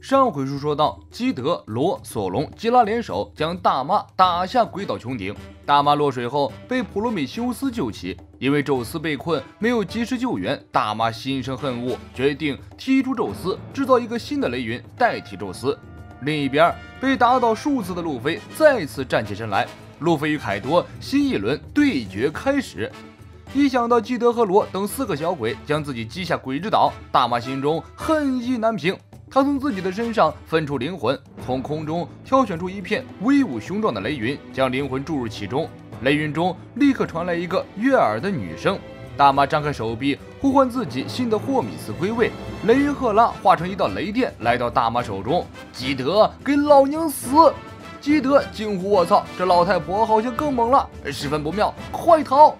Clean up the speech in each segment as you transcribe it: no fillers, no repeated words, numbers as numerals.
上回书说到，基德、罗、索隆、基拉联手将大妈打下鬼岛穹顶。大妈落水后被普罗米修斯救起，因为宙斯被困没有及时救援，大妈心生恨恶，决定踢出宙斯，制造一个新的雷云代替宙斯。另一边，被打倒数次的路飞再次站起身来，路飞与凯多新一轮对决开始。一想到基德和罗等4个小鬼将自己击下鬼之岛，大妈心中恨意难平。他从自己的身上分出灵魂，从空中挑选出一片威武雄壮的雷云，将灵魂注入其中。雷云中立刻传来一个悦耳的女声。大妈张开手臂，呼唤自己新的霍米斯归位。雷云赫拉化成一道雷电来到大妈手中。基德，给老娘死！基德惊呼：“我操，这老太婆好像更猛了，十分不妙，快逃！”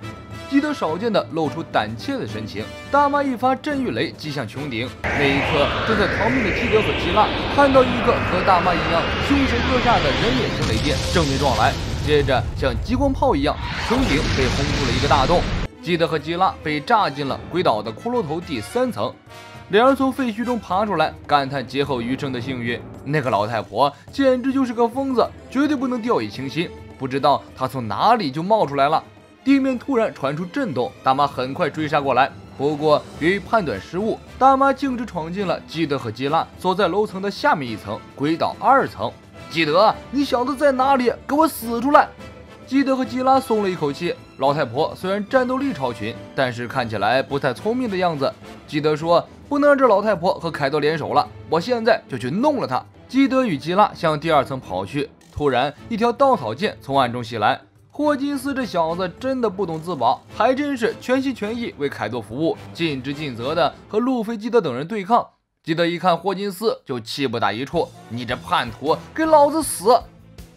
基德少见的露出胆怯的神情，大妈一发震御雷击向穹顶。那一刻，正在逃命的基德和基拉看到一个和大妈一样凶神恶煞的人脸型雷电正面撞来，接着像激光炮一样，穹顶被轰出了一个大洞。基德和基拉被炸进了鬼岛的骷髅头第3层。两人从废墟中爬出来，感叹劫后余生的幸运。那个老太婆简直就是个疯子，绝对不能掉以轻心。不知道她从哪里就冒出来了。地面突然传出震动，大妈很快追杀过来。不过由于判断失误，大妈径直闯进了基德和基拉所在楼层的下面一层鬼岛2层。基德，你小子在哪里？给我死出来！基德和基拉松了一口气。老太婆虽然战斗力超群，但是看起来不太聪明的样子。基德说：“不能让这老太婆和凯多联手了，我现在就去弄了她。”基德与基拉向第2层跑去，突然一条稻草剑从暗中袭来。霍金斯这小子真的不懂自保，还真是全心全意为凯多服务，尽职尽责的和路飞、基德等人对抗。基德一看霍金斯就气不打一处：“你这叛徒，给老子死！”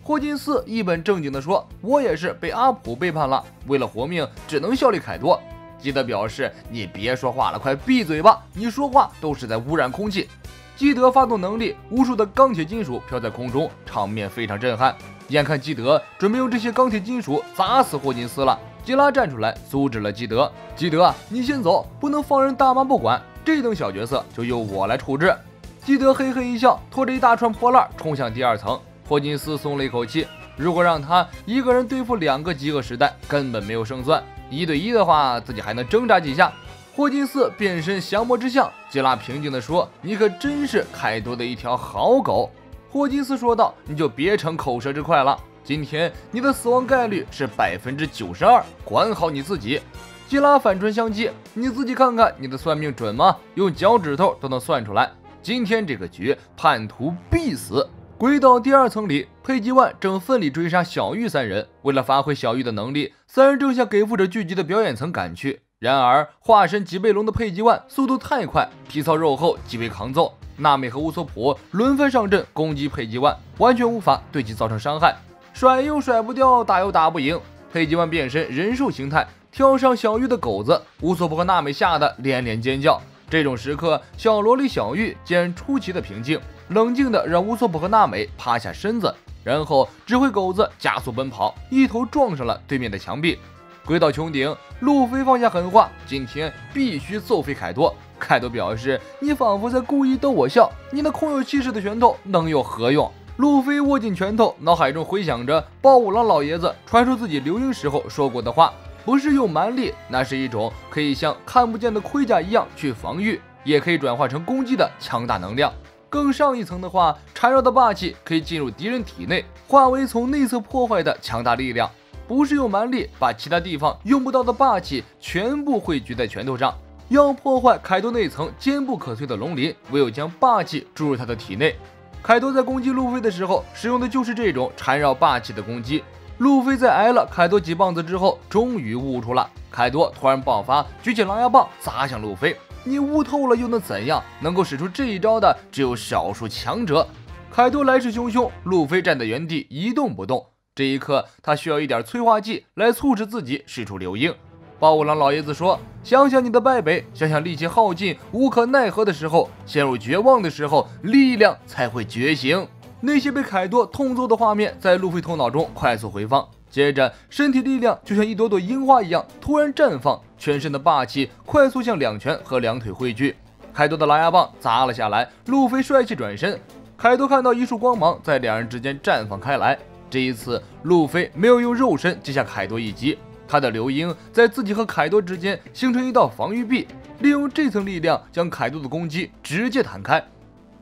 霍金斯一本正经地说：“我也是被阿普背叛了，为了活命只能效力凯多。”基德表示：“你别说话了，快闭嘴吧，你说话都是在污染空气。”基德发动能力，无数的钢铁金属飘在空中，场面非常震撼。眼看基德准备用这些钢铁金属砸死霍金斯了，基拉站出来阻止了基德。基德，你先走，不能放任大妈不管，这等小角色就由我来处置。基德嘿嘿一笑，拖着一大串破烂冲向第2层。霍金斯松了一口气，如果让他一个人对付2个极恶时代，根本没有胜算。1对1的话，自己还能挣扎几下。霍金斯变身降魔之象，基拉平静地说：“你可真是凯多的一条好狗。”霍金斯说道：“你就别逞口舌之快了，今天你的死亡概率是92%，管好你自己。”基拉反唇相讥：“你自己看看，你的算命准吗？用脚趾头都能算出来。今天这个局，叛徒必死。”鬼岛第2层里，佩吉万正奋力追杀小玉3人。为了发挥小玉的能力，3人正向给付者聚集的表演层赶去。然而，化身脊背龙的佩吉万速度太快，皮糙肉厚，极为抗揍。娜美和乌索普轮番上阵攻击佩吉万，完全无法对其造成伤害，甩又甩不掉，打又打不赢。佩吉万变身人兽形态，跳上小玉的狗子，乌索普和娜美吓得连连尖叫。这种时刻，小萝莉小玉竟然出奇的平静，冷静的让乌索普和娜美趴下身子，然后指挥狗子加速奔跑，一头撞上了对面的墙壁。鬼岛穹顶，路飞放下狠话：“今天必须揍飞凯多。”凯多表示：“你仿佛在故意逗我笑，你那空有气势的拳头能有何用？”路飞握紧拳头，脑海中回想着暴五郎老爷子传授自己流鹰时候说过的话：“不是用蛮力，那是一种可以像看不见的盔甲一样去防御，也可以转化成攻击的强大能量。更上一层的话，缠绕的霸气可以进入敌人体内，化为从内侧破坏的强大力量。不是用蛮力把其他地方用不到的霸气全部汇聚在拳头上。要破坏凯多那层坚不可摧的龙鳞，唯有将霸气注入他的体内。凯多在攻击路飞的时候使用的就是这种缠绕霸气的攻击。路飞在挨了凯多几棒子之后，终于悟出了。凯多突然爆发，举起狼牙棒砸向路飞。你悟透了又能怎样？能够使出这一招的只有少数强者。凯多来势汹汹，路飞站在原地一动不动。这一刻，他需要一点催化剂来促使自己使出流鹰。暴五郎老爷子说：“想想你的败北，想想力气耗尽、无可奈何的时候，陷入绝望的时候，力量才会觉醒。”那些被凯多痛揍的画面在路飞头脑中快速回放，接着身体力量就像一朵朵樱花一样突然绽放，全身的霸气快速向2拳和2腿汇聚。凯多的狼牙棒砸了下来，路飞帅气转身，凯多看到一束光芒在两人之间绽放开来。这一次，路飞没有用肉身接下凯多一击，他的流鹰在自己和凯多之间形成一道防御壁，利用这层力量将凯多的攻击直接弹开。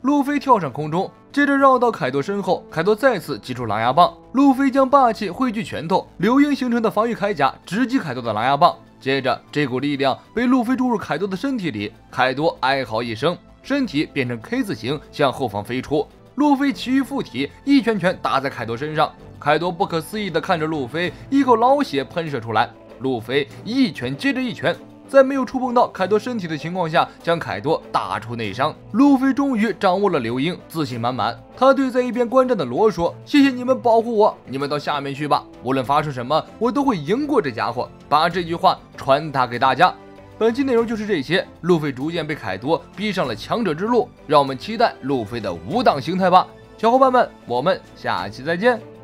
路飞跳上空中，接着绕到凯多身后，凯多再次击出狼牙棒，路飞将霸气汇聚拳头，流鹰形成的防御铠甲直击凯多的狼牙棒。接着，这股力量被路飞注入凯多的身体里，凯多哀嚎一声，身体变成 K 字形向后方飞出。路飞其余附体，一拳拳打在凯多身上。凯多不可思议地看着路飞，一口老血喷射出来。路飞一拳接着一拳，在没有触碰到凯多身体的情况下，将凯多打出内伤。路飞终于掌握了流鹰，自信满满。他对在一边观战的罗说：“谢谢你们保护我，你们到下面去吧。无论发生什么，我都会赢过这家伙。”把这句话传达给大家。本期内容就是这些，路飞逐渐被凯多逼上了强者之路，让我们期待路飞的5档形态吧。小伙伴们，我们下期再见。